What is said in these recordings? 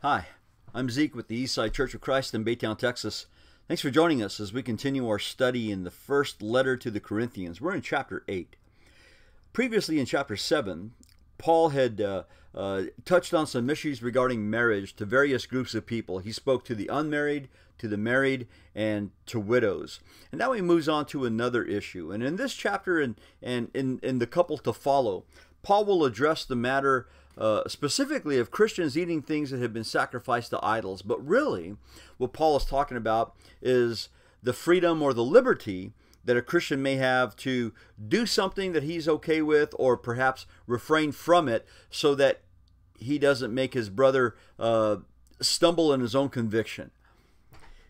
Hi, I'm Zeke with the Eastside Church of Christ in Baytown, Texas. Thanks for joining us as we continue our study in the first letter to the Corinthians. We're in chapter 8. Previously in chapter 7, Paul had touched on some issues regarding marriage to various groups of people. He spoke to the unmarried, to the married, and to widows. And now he moves on to another issue. And in this chapter and in the couple to follow, Paul will address the matter specifically of Christians eating things that have been sacrificed to idols. But really, what Paul is talking about is the freedom or the liberty that a Christian may have to do something that he's okay with, or perhaps refrain from it so that he doesn't make his brother stumble in his own conviction.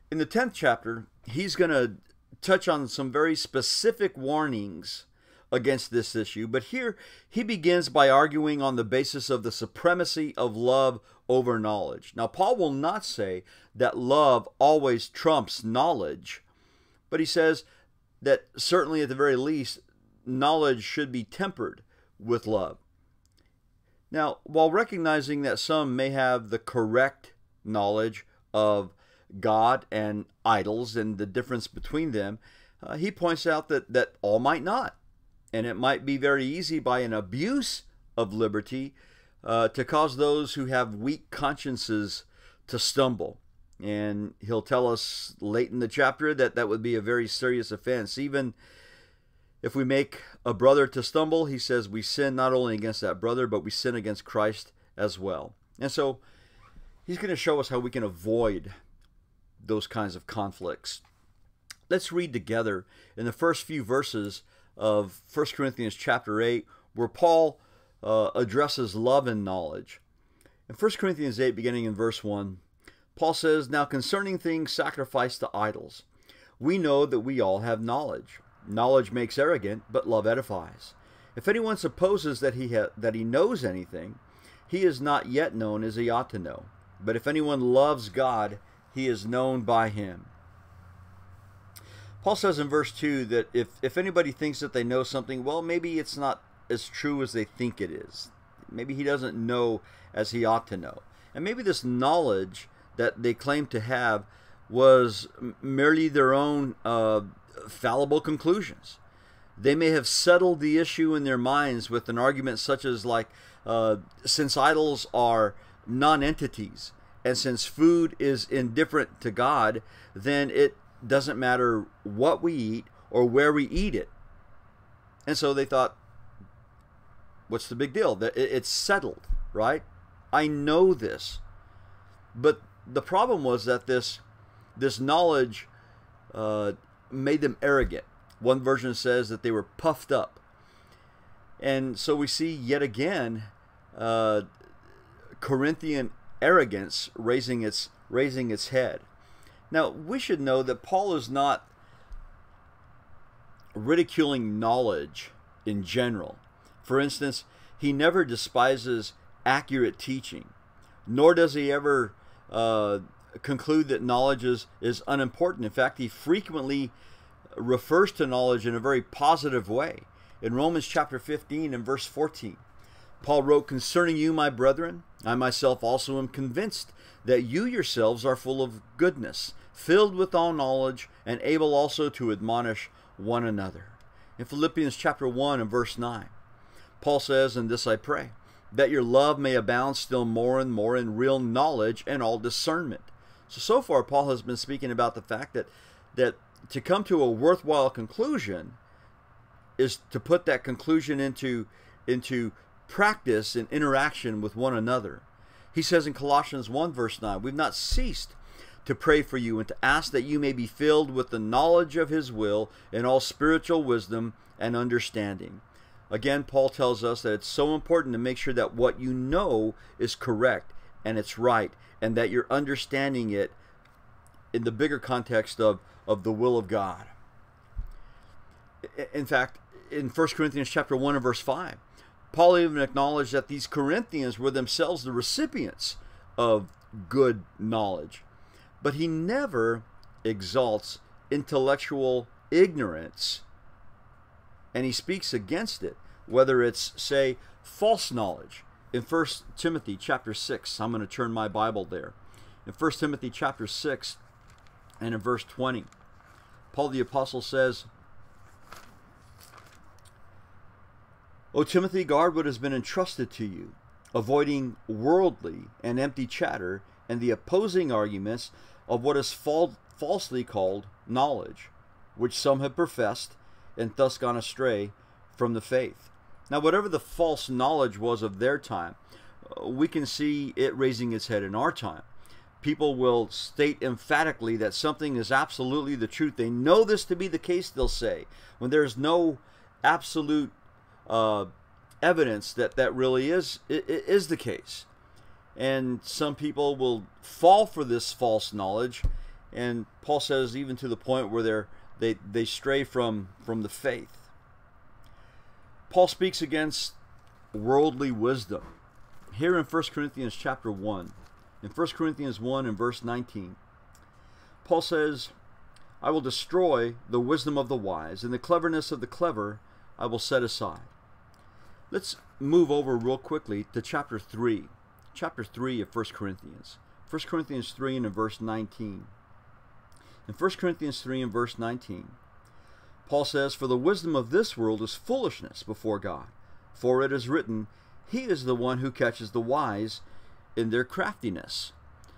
In the 10th chapter, he's going to touch on some very specific warnings against this issue, but here he begins by arguing on the basis of the supremacy of love over knowledge. Now, Paul will not say that love always trumps knowledge, but he says that certainly at the very least, knowledge should be tempered with love. Now, while recognizing that some may have the correct knowledge of God and idols and the difference between them, he points out that all might not. And it might be very easy by an abuse of liberty to cause those who have weak consciences to stumble. And he'll tell us late in the chapter that that would be a very serious offense. Even if we make a brother to stumble, he says we sin not only against that brother, but we sin against Christ as well. And so he's going to show us how we can avoid those kinds of conflicts. Let's read together in the first few verses of 1 Corinthians chapter 8, where Paul addresses love and knowledge. In 1 Corinthians 8, beginning in verse 1, Paul says, "Now concerning things sacrificed to idols, we know that we all have knowledge. Knowledge makes arrogant, but love edifies. If anyone supposes that he knows anything, he is not yet known as he ought to know. But if anyone loves God, he is known by him." Paul says in verse 2 that if anybody thinks that they know something, well, maybe it's not as true as they think it is. Maybe he doesn't know as he ought to know. And maybe this knowledge that they claim to have was merely their own fallible conclusions. They may have settled the issue in their minds with an argument such as since idols are non-entities and since food is indifferent to God, then it doesn't matter what we eat or where we eat it. And so they thought, what's the big deal? It's settled, right? I know this. But the problem was that this knowledge made them arrogant. One version says that they were puffed up. And so we see yet again Corinthian arrogance raising its head. Now, we should know that Paul is not ridiculing knowledge in general. For instance, he never despises accurate teaching, nor does he ever conclude that knowledge is unimportant. In fact, he frequently refers to knowledge in a very positive way. In Romans chapter 15 and verse 14, Paul wrote, "Concerning you, my brethren, I myself also am convinced that you yourselves are full of goodness, filled with all knowledge, and able also to admonish one another." In Philippians chapter 1 and verse 9, Paul says, "And this I pray, that your love may abound still more and more in real knowledge and all discernment." So far, Paul has been speaking about the fact that to come to a worthwhile conclusion is to put that conclusion into practice and interaction with one another. He says in Colossians 1 verse 9, "We've not ceased to pray for you and to ask that you may be filled with the knowledge of his will and all spiritual wisdom and understanding." Again, Paul tells us that it's so important to make sure that what you know is correct and it's right, and that you're understanding it in the bigger context of the will of God. In fact, in 1 Corinthians chapter 1 and verse 5, Paul even acknowledged that these Corinthians were themselves the recipients of good knowledge. But he never exalts intellectual ignorance, and he speaks against it, whether it's, say, false knowledge in 1 Timothy chapter 6, I'm going to turn my Bible there. In 1 Timothy chapter 6 and in verse 20, Paul the Apostle says, O Timothy, guard what has been entrusted to you, avoiding worldly and empty chatter and the opposing arguments of what is falsely called knowledge, which some have professed and thus gone astray from the faith. Now, whatever the false knowledge was of their time, we can see it raising its head in our time. People will state emphatically that something is absolutely the truth. They know this to be the case, they'll say, when there's no absolute evidence that that really is the case. And some people will fall for this false knowledge, and Paul says even to the point where they stray from the faith. Paul speaks against worldly wisdom here in 1 Corinthians chapter 1. In 1 Corinthians 1 and verse 19, Paul says, I will destroy the wisdom of the wise, and the cleverness of the clever I will set aside. Let's move over real quickly to chapter 3. Chapter 3 of 1 Corinthians. 1 Corinthians 3 and in verse 19. In 1 Corinthians 3 and verse 19, Paul says, For the wisdom of this world is foolishness before God. For it is written, He is the one who catches the wise in their craftiness.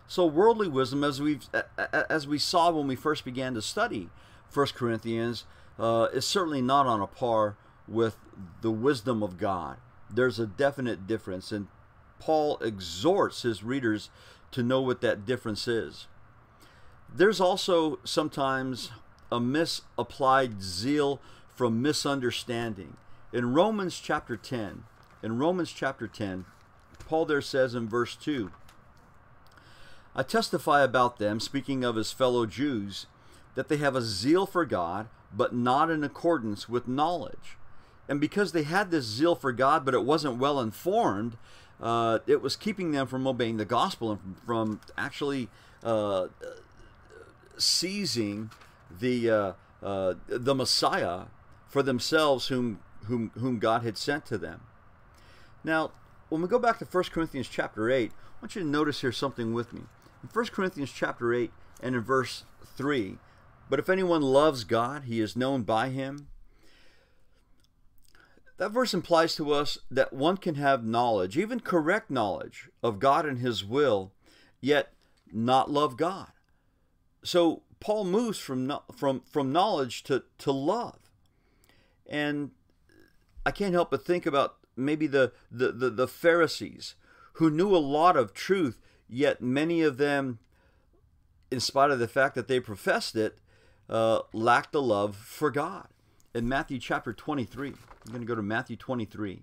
So worldly wisdom, as we saw when we first began to study 1 Corinthians, is certainly not on a par with the wisdom of God. There's a definite difference, and Paul exhorts his readers to know what that difference is. There's also sometimes a misapplied zeal from misunderstanding. In Romans chapter 10, Paul there says in verse 2, I testify about them, speaking of his fellow Jews, that they have a zeal for God, but not in accordance with knowledge. And because they had this zeal for God, but it wasn't well informed, it was keeping them from obeying the gospel and from actually seizing the Messiah for themselves, whom God had sent to them. Now, when we go back to 1 Corinthians chapter 8, I want you to notice here something with me. In 1 Corinthians chapter 8 and in verse 3, but if anyone loves God, he is known by him. That verse implies to us that one can have knowledge, even correct knowledge of God and his will, yet not love God. So Paul moves from knowledge to love. And I can't help but think about maybe the Pharisees, who knew a lot of truth, yet many of them, in spite of the fact that they professed it, lacked the love for God. In Matthew chapter 23, I'm going to go to Matthew 23.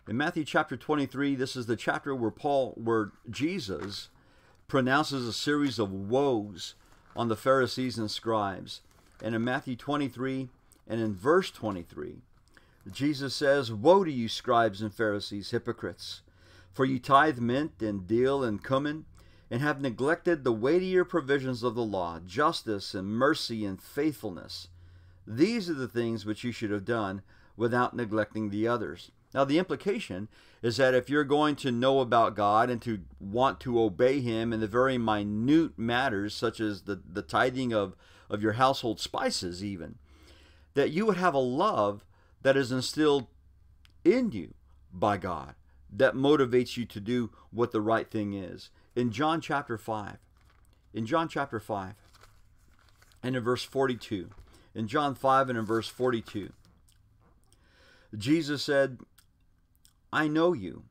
In Matthew chapter 23, this is the chapter where Jesus pronounces a series of woes on the Pharisees and scribes. And in Matthew 23 and in verse 23, Jesus says, Woe to you, scribes and Pharisees, hypocrites! For you tithe mint and dill and cumin, and have neglected the weightier provisions of the law, justice and mercy and faithfulness. These are the things which you should have done without neglecting the others. Now, the implication is that if you're going to know about God and to want to obey him in the very minute matters, such as the tithing of your household spices even, that you would have a love that is instilled in you by God, that motivates you to do what the right thing is. In John chapter 5, and in verse 42, in John 5 and in verse 42, Jesus said, I know you,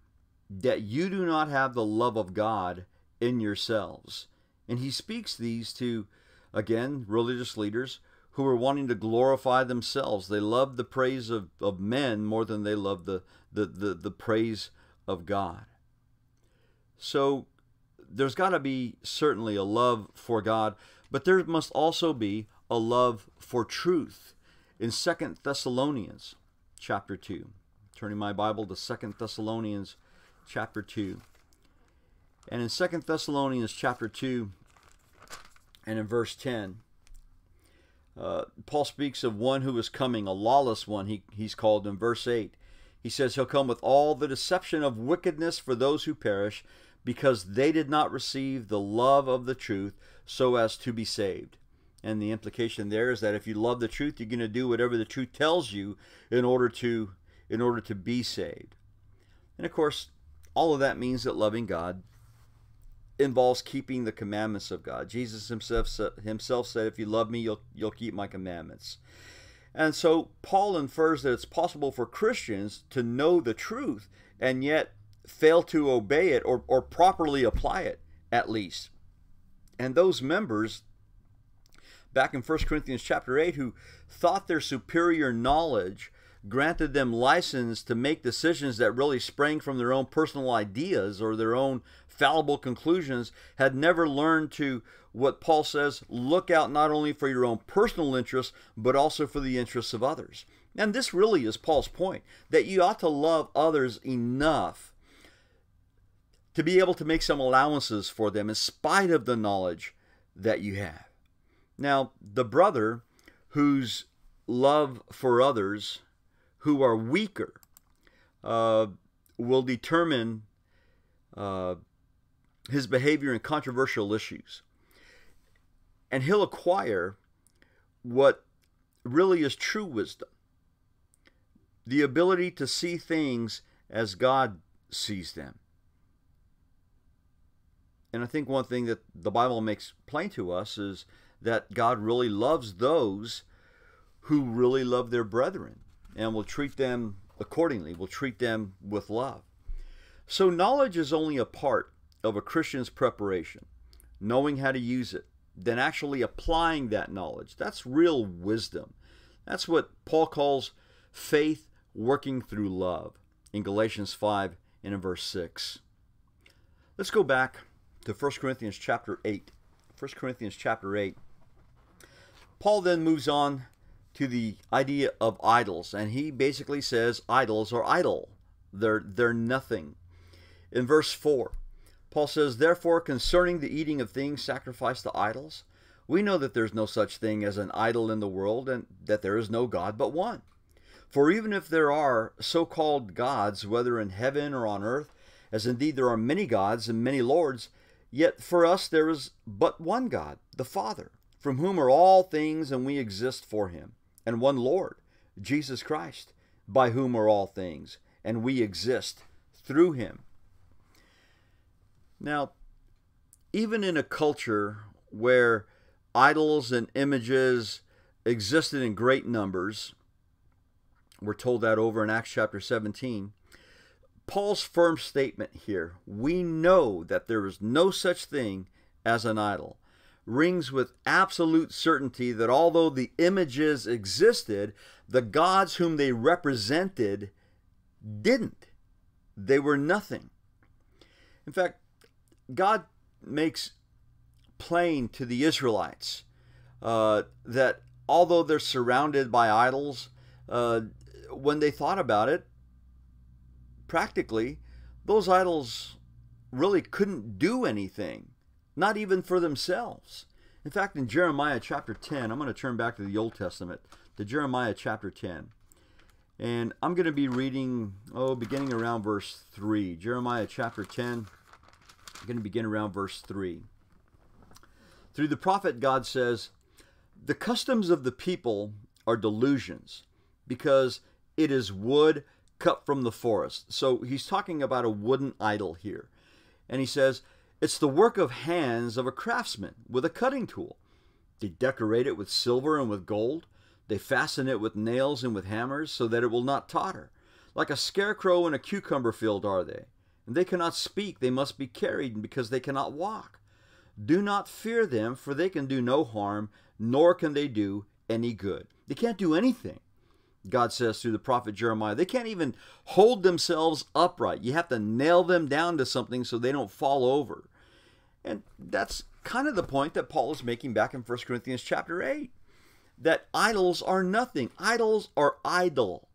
that you do not have the love of God in yourselves. And he speaks these to, again, religious leaders who were wanting to glorify themselves. They loved the praise of men more than they loved the praise of God. So there's got to be certainly a love for God, but there must also be a love for truth. In 2 Thessalonians chapter 2, turning my Bible to 2 Thessalonians chapter 2. And in 2 Thessalonians chapter 2 and in verse 10, Paul speaks of one who is coming, a lawless one, he's called in verse 8. He says he'll come with all the deception of wickedness for those who perish, because they did not receive the love of the truth so as to be saved. And the implication there is that if you love the truth, you're going to do whatever the truth tells you in order to be saved. And of course, all of that means that loving God involves keeping the commandments of God. Jesus himself said, if you love me, you'll keep my commandments. And so Paul infers that it's possible for Christians to know the truth and yet fail to obey it or properly apply it, at least. And those members back in 1 Corinthians chapter 8 who thought their superior knowledge granted them license to make decisions that really sprang from their own personal ideas or their own fallible conclusions had never learned to, what Paul says, look out not only for your own personal interests, but also for the interests of others. And this really is Paul's point, that you ought to love others enough to be able to make some allowances for them in spite of the knowledge that you have. Now, the brother whose love for others who are weaker will determine his behavior in controversial issues. And he'll acquire what really is true wisdom, the ability to see things as God sees them. And I think one thing that the Bible makes plain to us is that God really loves those who really love their brethren and will treat them accordingly, will treat them with love. So knowledge is only a part of a Christian's preparation, knowing how to use it, then actually applying that knowledge. That's real wisdom. That's what Paul calls faith working through love in Galatians 5 and in verse 6. Let's go back to 1 Corinthians chapter 8. 1 Corinthians chapter 8. Paul then moves on to the idea of idols, and he basically says idols are idle. They're nothing. In verse 4, Paul says, therefore, concerning the eating of things sacrificed to idols, we know that there's no such thing as an idol in the world, and that there is no God but one. For even if there are so-called gods, whether in heaven or on earth, as indeed there are many gods and many lords, yet for us there is but one God, the Father, from whom are all things, and we exist for him, and one Lord, Jesus Christ, by whom are all things, and we exist through him. Now, even in a culture where idols and images existed in great numbers, we're told that over in Acts chapter 17, Paul's firm statement here, we know that there is no such thing as an idol, rings with absolute certainty that although the images existed, the gods whom they represented didn't. They were nothing. In fact, God makes plain to the Israelites that although they're surrounded by idols, when they thought about it, practically, those idols really couldn't do anything, not even for themselves. In fact, in Jeremiah chapter 10, I'm going to turn back to the Old Testament, to Jeremiah chapter 10. And I'm going to be reading, beginning around verse 3. Jeremiah chapter 10, I'm going to begin around verse 3. Through the prophet, God says, the customs of the people are delusions, because it is wood cut from the forest. So he's talking about a wooden idol here. And he says, it's the work of hands of a craftsman with a cutting tool. They decorate it with silver and with gold. They fasten it with nails and with hammers so that it will not totter. Like a scarecrow in a cucumber field are they. And they cannot speak, they must be carried because they cannot walk. Do not fear them, for they can do no harm, nor can they do any good. They can't do anything. God says through the prophet Jeremiah, they can't even hold themselves upright. You have to nail them down to something so they don't fall over. And that's kind of the point that Paul is making back in 1 Corinthians chapter 8. That idols are nothing. Idols are idle.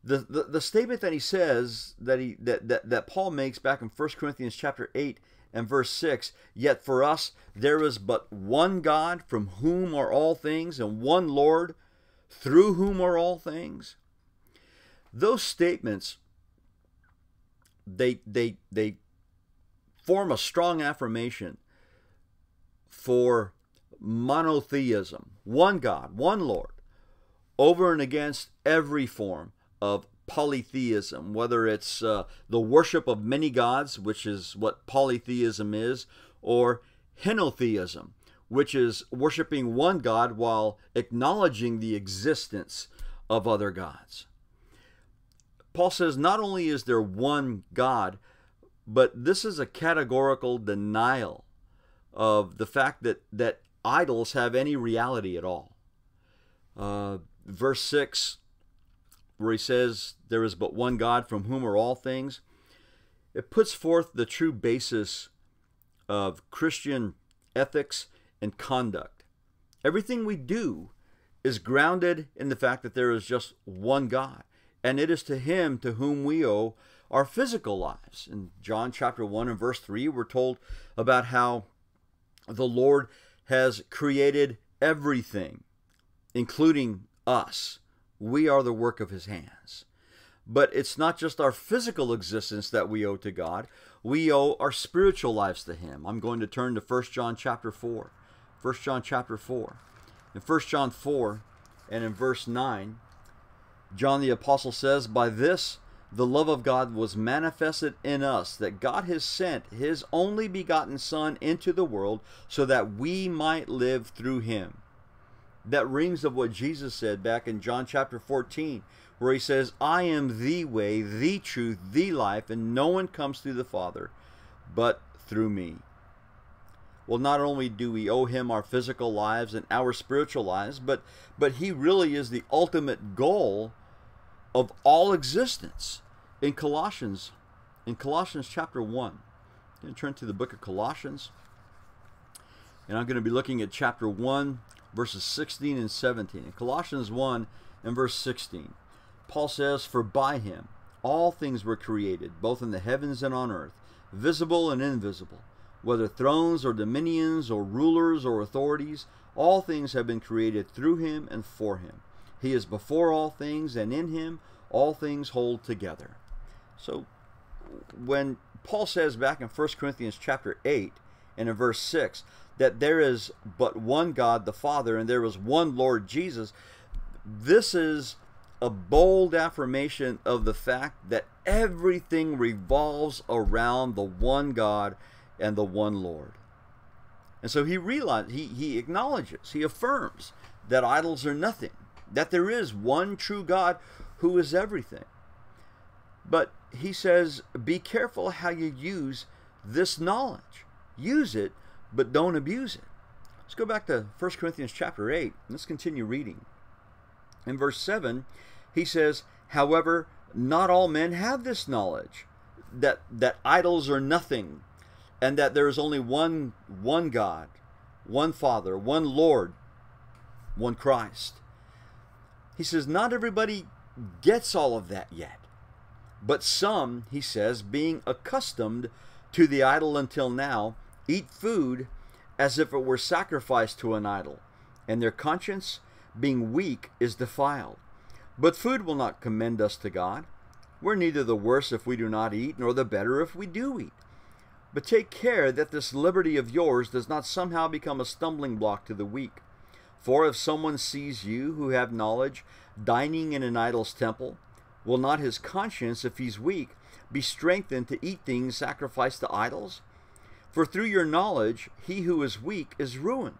The statement that he says, that Paul makes back in 1 Corinthians chapter 8 and verse 6, yet for us there is but one God from whom are all things, and one Lord through whom are all things. Those statements, they form a strong affirmation for monotheism, one God, one Lord, over and against every form of polytheism, whether it's the worship of many gods, which is what polytheism is, or henotheism, which is worshiping one God while acknowledging the existence of other gods. Paul says not only is there one God, but this is a categorical denial of the fact that idols have any reality at all. Verse 6, where he says, there is but one God from whom are all things, it puts forth the true basis of Christian ethics and conduct. Everything we do is grounded in the fact that there is just one God, and it is to him to whom we owe our physical lives. In John chapter 1 and verse 3, we're told about how the Lord has created everything, including us. We are the work of his hands. But it's not just our physical existence that we owe to God. We owe our spiritual lives to him. I'm going to turn to 1 John chapter 4. 1 John chapter 4. In 1 John 4 and in verse 9, John the Apostle says, by this the love of God was manifested in us, that God has sent his only begotten Son into the world so that we might live through him. That rings of what Jesus said back in John chapter 14, where he says, I am the way, the truth, the life, and no one comes to the Father but through me. Well, not only do we owe him our physical lives and our spiritual lives, but he really is the ultimate goal of all existence. In Colossians chapter 1, I'm going to turn to the book of Colossians, and I'm going to be looking at chapter 1, verses 16 and 17. In Colossians 1 and verse 16, Paul says, for by him all things were created, both in the heavens and on earth, visible and invisible, whether thrones or dominions or rulers or authorities, all things have been created through him and for him. He is before all things, and in him all things hold together. So when Paul says back in 1 Corinthians chapter 8 and in verse 6 that there is but one God the Father and there is one Lord Jesus, this is a bold affirmation of the fact that everything revolves around the one God and the one Lord. And so he acknowledges, he affirms that idols are nothing, that there is one true God who is everything. But he says, be careful how you use this knowledge. Use it, but don't abuse it. Let's go back to 1 Corinthians chapter 8. Let's continue reading. In verse 7, he says, however, not all men have this knowledge, that idols are nothing, and that there is only one God, one Father, one Lord, one Christ. He says, not everybody gets all of that yet. But some, he says, being accustomed to the idol until now, eat food as if it were sacrificed to an idol, and their conscience, being weak, is defiled. But food will not commend us to God. We're neither the worse if we do not eat, nor the better if we do eat. But take care that this liberty of yours does not somehow become a stumbling block to the weak. For if someone sees you, who have knowledge, dining in an idol's temple, will not his conscience, if he's weak, be strengthened to eat things sacrificed to idols? For through your knowledge, he who is weak is ruined,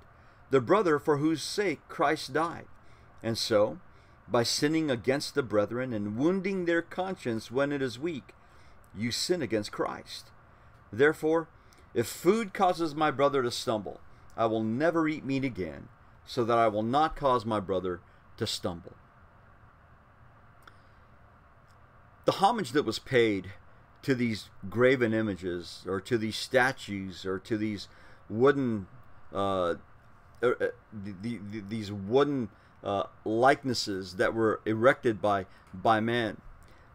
the brother for whose sake Christ died. And so, by sinning against the brethren and wounding their conscience when it is weak, you sin against Christ. Therefore, if food causes my brother to stumble, I will never eat meat again, so that I will not cause my brother to stumble. The homage that was paid to these graven images, or to these statues, or to these wooden likenesses that were erected by man,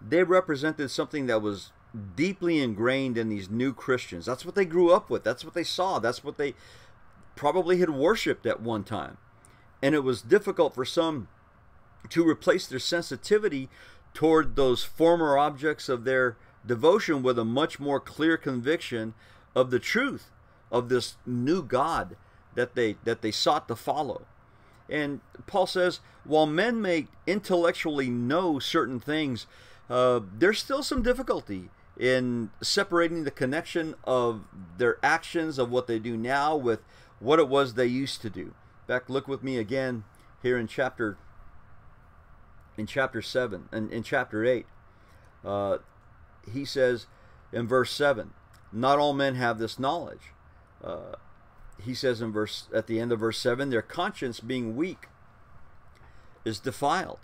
they represented something that was deeply ingrained in these new Christians. That's what they grew up with. That's what they saw. That's what they probably had worshipped at one time. And it was difficult for some to replace their sensitivity toward those former objects of their devotion with a much more clear conviction of the truth of this new God that they sought to follow. And Paul says, while men may intellectually know certain things, there's still some difficulty in separating the connection of their actions, of what they do now, with what it was they used to do. In fact, look with me again here in chapter 7 and in chapter 8. He says in verse 7, not all men have this knowledge. He says at the end of verse 7, their conscience being weak is defiled.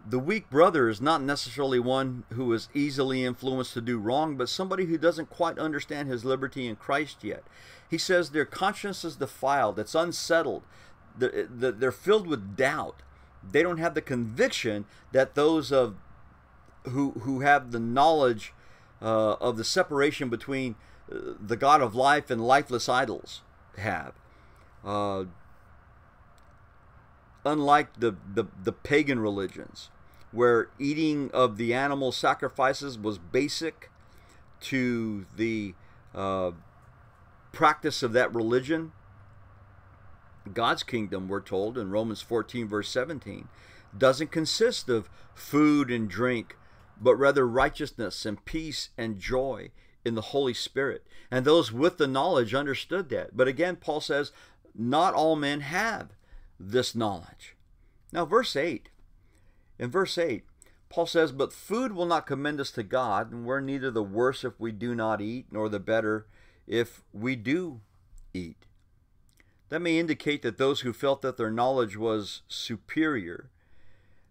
The weak brother is not necessarily one who is easily influenced to do wrong, but somebody who doesn't quite understand his liberty in Christ yet. He says their conscience is defiled. It's unsettled. They're filled with doubt. They don't have the conviction that those who have the knowledge of the separation between the God of life and lifeless idols have. Unlike the pagan religions, where eating of the animal sacrifices was basic to the practice of that religion, God's kingdom, we're told in Romans 14 verse 17, doesn't consist of food and drink, but rather righteousness and peace and joy in the Holy Spirit. And those with the knowledge understood that. But again, Paul says, not all men have this knowledge. Now, in verse 8, Paul says, but food will not commend us to God, and we're neither the worse if we do not eat, nor the better if we do eat. That may indicate that those who felt that their knowledge was superior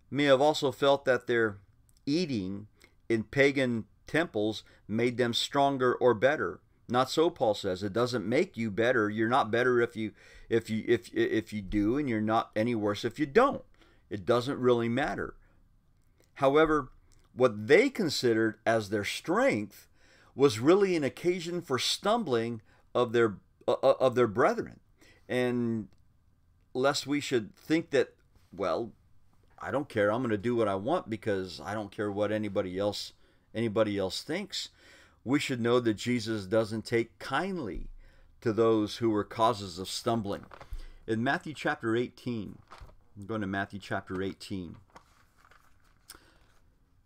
may have also felt that their eating in pagan temples made them stronger or better. Not so, Paul says. It doesn't make you better. You're not better if you do, and you're not any worse if you don't. It doesn't really matter. However, what they considered as their strength was really an occasion for stumbling of their brethren. And lest we should think that, well, I don't care, I'm going to do what I want because I don't care what anybody else thinks. We should know that Jesus doesn't take kindly to those who were causes of stumbling. In Matthew chapter 18, I'm going to Matthew chapter 18.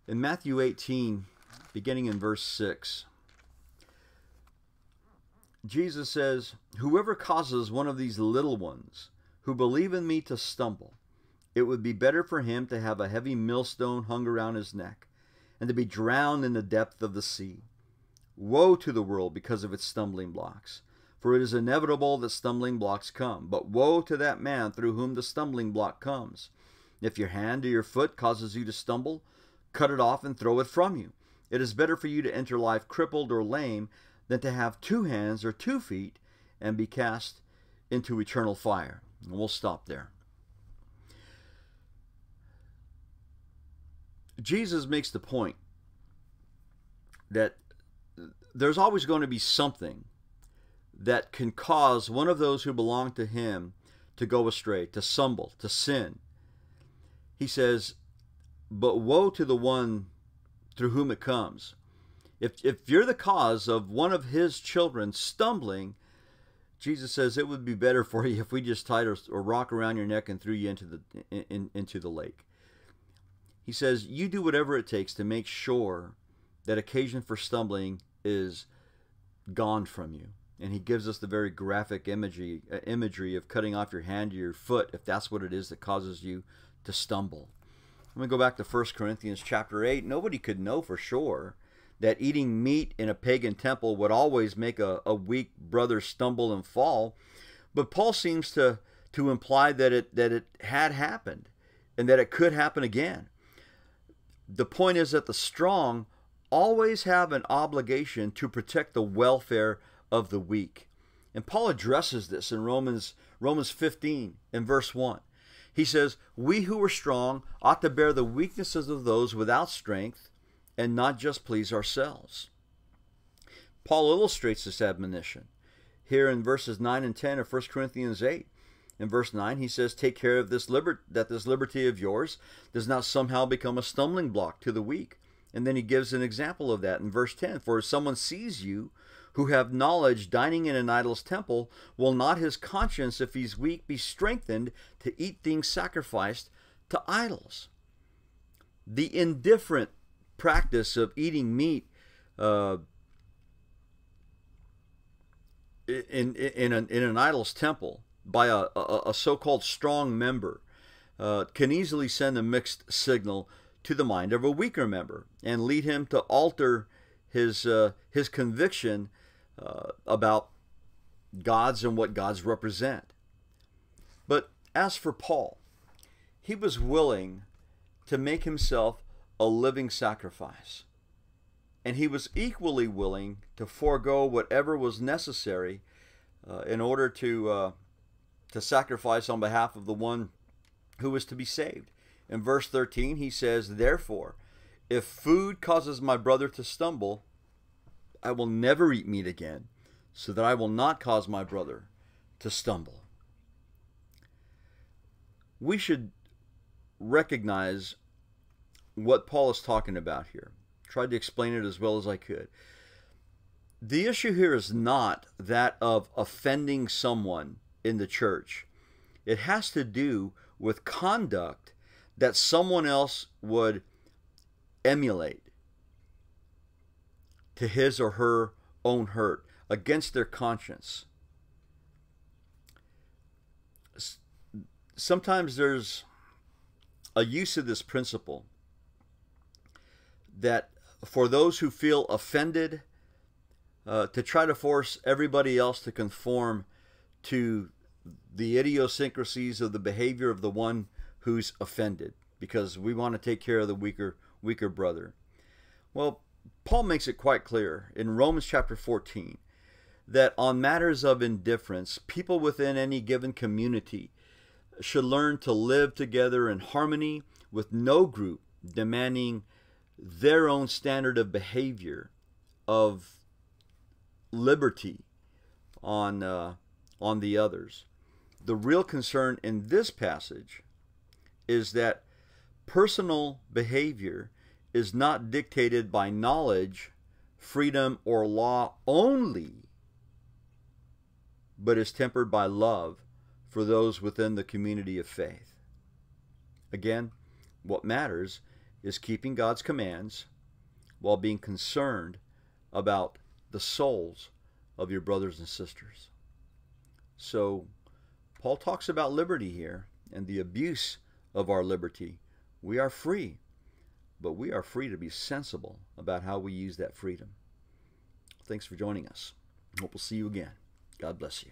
In Matthew 18, beginning in verse 6, Jesus says, whoever causes one of these little ones who believe in me to stumble, it would be better for him to have a heavy millstone hung around his neck and to be drowned in the depth of the sea. Woe to the world because of its stumbling blocks, for it is inevitable that stumbling blocks come. But woe to that man through whom the stumbling block comes. If your hand or your foot causes you to stumble, cut it off and throw it from you. It is better for you to enter life crippled or lame than to have 2 hands or 2 feet and be cast into eternal fire. And we'll stop there. Jesus makes the point that there's always going to be something that can cause one of those who belong to him to go astray, to stumble, to sin. He says, but woe to the one through whom it comes. If you're the cause of one of his children stumbling, Jesus says it would be better for you if we just tied a rock around your neck and threw you into the lake. He says, you do whatever it takes to make sure that occasion for stumbling is gone from you. And he gives us the very graphic imagery of cutting off your hand or your foot if that's what it is that causes you to stumble. Let me go back to 1 Corinthians chapter 8. Nobody could know for sure that eating meat in a pagan temple would always make a weak brother stumble and fall. But Paul seems to imply that it had happened and that it could happen again. The point is that the strong always have an obligation to protect the welfare of the weak. And Paul addresses this in Romans 15 in verse 1. He says, we who are strong ought to bear the weaknesses of those without strength and not just please ourselves. Paul illustrates this admonition here in verses 9 and 10 of 1 Corinthians 8. In verse 9, he says, take care of that this liberty of yours does not somehow become a stumbling block to the weak. And then he gives an example of that in verse 10. For if someone sees you who have knowledge dining in an idol's temple, will not his conscience, if he's weak, be strengthened to eat things sacrificed to idols? The indifferent practice of eating meat in an idol's temple by a so-called strong member can easily send a mixed signal to the mind of a weaker member and lead him to alter his conviction about gods and what gods represent. But as for Paul, he was willing to make himself a living sacrifice, and he was equally willing to forego whatever was necessary in order to sacrifice on behalf of the one who is to be saved. In verse 13, he says, therefore, if food causes my brother to stumble, I will never eat meat again, so that I will not cause my brother to stumble. We should recognize what Paul is talking about here. Tried to explain it as well as I could. The issue here is not that of offending someone in the church. It has to do with conduct that someone else would emulate to his or her own hurt against their conscience. Sometimes there's a use of this principle that for those who feel offended, to try to force everybody else to conform to the idiosyncrasies of the behavior of the one who's offended, because we want to take care of the weaker brother. Well, Paul makes it quite clear in Romans chapter 14 that on matters of indifference, people within any given community should learn to live together in harmony, with no group demanding their own standard of behavior, of liberty on the others. The real concern in this passage is that personal behavior is not dictated by knowledge, freedom, or law only, but is tempered by love for those within the community of faith. Again, what matters is keeping God's commands while being concerned about the souls of your brothers and sisters. So, Paul talks about liberty here and the abuse of our liberty. We are free, but we are free to be sensible about how we use that freedom. Thanks for joining us. Hope we'll see you again. God bless you.